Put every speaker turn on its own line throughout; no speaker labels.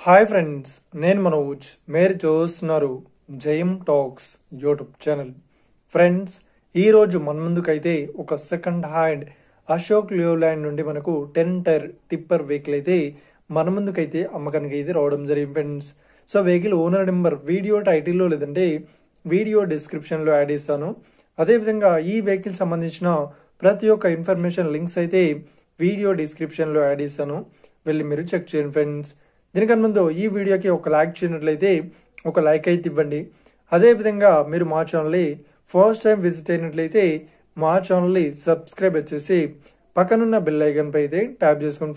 Hi friends, నేను మనోజ్. మీరు చూస్తున్నారు జయం టాక్స్ యూట్యూబ్ ఛానల్. ఫ్రెండ్స్, ఈరోజు మన ముందుకైతే ఒక సెకండ్ హ్యాండ్ అశోక్ లేలాండ్ నుండి మనకు 10 టైర్ టిప్పర్ వెహికల్ అయితే మన ముందుకైతే అమ్మకానికి అయితే రావడం జరిగింది friends. So vehicle owner number video టైటిల్లో లేదంటే వీడియో డిస్క్రిప్షన్లో యాడ్ చేస్తాను. అదేవిధంగా ఈ వెహికల్ సంబంధించిన ప్రతి ఒక్క ఇన్ఫర్మేషన్ లింక్స్ అయితే వీడియో డిస్క్రిప్షన్లో యాడ్ చేస్తాను, వెళ్ళి మీరు చెక్ చేయండి ఫ్రెండ్స్. దీనికన్నా ముందు ఈ వీడియోకి ఒక లైక్ చేయనట్లయితే ఒక లైక్ అయితే ఇవ్వండి. అదేవిధంగా మీరు మా ఛానల్ని ఫస్ట్ టైం విజిట్ అయినట్లయితే మా ఛానల్ని సబ్స్క్రైబ్ చేసి పక్కనున్న బెల్ ఐకాన్ పై అయితే ట్యాప్ చేసుకోండి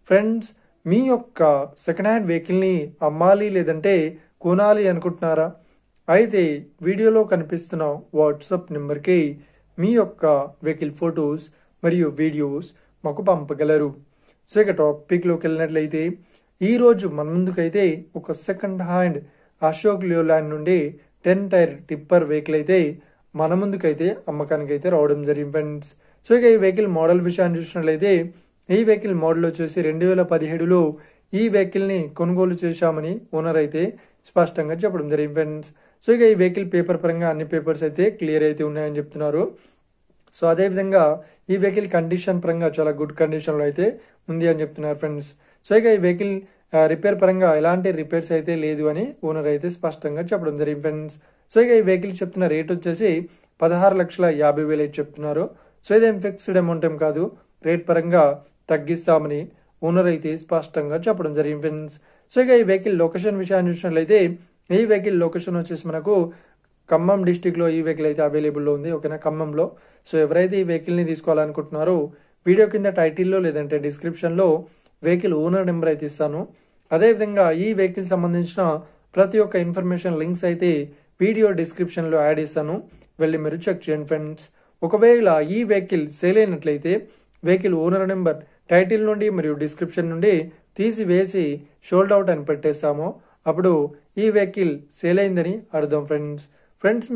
ఫ్రెండ్స్. మీ యొక్క సెకండ్ హ్యాండ్ వెహికల్ని అమ్మాలి లేదంటే కొనాలి అనుకుంటున్నారా? అయితే వీడియోలో కనిపిస్తున్న వాట్సాప్ నెంబర్కి మీ యొక్క వెహికల్ ఫొటోస్ మరియు వీడియోస్ మాకు పంపగలరు. సో ఇక టాపిక్లోకి వెళ్ళినట్లయితే ఈరోజు మన ముందుకైతే ఒక సెకండ్ హ్యాండ్ అశోక్ లేలాండ్ నుండి 10 టైర్ టిప్పర్ వెహికల్ అయితే మన ముందుకైతే అమ్మకానికి అయితే రావడం జరిగింది ఫ్రెండ్స్. సో ఇక ఈ వెహికల్ మోడల్ విషయాన్ని చూసినట్లయితే ఈ వెహికల్ మోడల్ వచ్చేసి 2017లో ఈ వెహికల్ని కొనుగోలు చేశామని ఓనర్ అయితే స్పష్టంగా చెప్పడం జరిగింది ఫ్రెండ్స్. సో ఇక ఈ వెహికల్ పేపర్ పరంగా అన్ని పేపర్స్ అయితే క్లియర్ అయితే ఉన్నాయని చెప్తున్నారు. సో అదేవిధంగా ఈ వెహికల్ కండిషన్ పరంగా చాలా గుడ్ కండిషన్లో అయితే ఉంది అని చెప్తున్నారు ఫ్రెండ్స్. సో ఇక ఈ వెహికల్ రిపేర్ పరంగా ఎలాంటి రిపేర్స్ అయితే లేదు అని ఓనర్ అయితే స్పష్టంగా చెప్పడం జరిగింది ఫ్రెండ్స్. సో ఇక ఈ వెహికల్ చెప్తున్న రేట్ వచ్చేసి 16,50,000 అయితే చెప్తున్నారు. సో ఇదేం ఫిక్స్డ్ అమౌంట్ ఏం కాదు, రేట్ పరంగా తగ్గిస్తామని ఓనర్ అయితే స్పష్టంగా చెప్పడం జరిగింది ఫ్రెండ్స్. సో ఇక ఈ వెహికల్ లొకేషన్ విషయాన్ని చూసినట్లయితే ఈ వెహికల్ లొకేషన్ వచ్చేసి మనకు ఖమ్మం డిస్టిక్లో ఈ వెహికల్ అయితే అవైలబుల్లో ఉంది. ఓకేనా, ఖమ్మంలో. సో ఎవరైతే ఈ వెహికల్ని తీసుకోవాలనుకుంటున్నారో వీడియో కింద టైటిల్లో లేదంటే డిస్క్రిప్షన్లో వెహికల్ ఓనర్ నెంబర్ అయితే ఇస్తాను. అదేవిధంగా ఈ వెహికల్ సంబంధించిన ప్రతి ఒక్క ఇన్ఫర్మేషన్ లింక్స్ అయితే వీడియో డిస్క్రిప్షన్లో యాడ్ చేస్తాను, వెళ్ళి మీరు చెక్ చేయండి ఫ్రెండ్స్. ఒకవేళ ఈ వెహికల్ సేల్ అయినట్లయితే వెహికల్ ఓనర్ నెంబర్ టైటిల్ నుండి మరియు డిస్క్రిప్షన్ నుండి తీసివేసి షోల్డ్ అవుట్ అని పెట్టేస్తాము, అప్పుడు ఈ వెహికల్ సేల్ అయిందని అర్థం ఫ్రెండ్స్.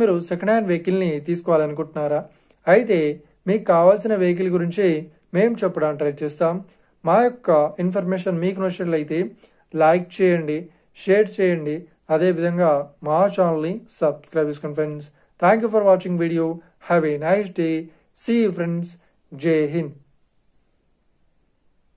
మీరు సెకండ్ హ్యాండ్ వెహికల్ని తీసుకోవాలనుకుంటున్నారా? అయితే మీకు కావాల్సిన వెహికల్ గురించి మేము చెప్పడానికి ట్రై చేస్తాం. మా యొక్క ఇన్ఫర్మేషన్ మీకు నచ్చినట్లయితే లైక్ చేయండి, షేర్ చేయండి, అదేవిధంగా మా ఛానల్ని సబ్స్క్రైబ్ చేసుకోండి friends. Thank you for watching video. Have a nice day. See you friends. Jai Hind.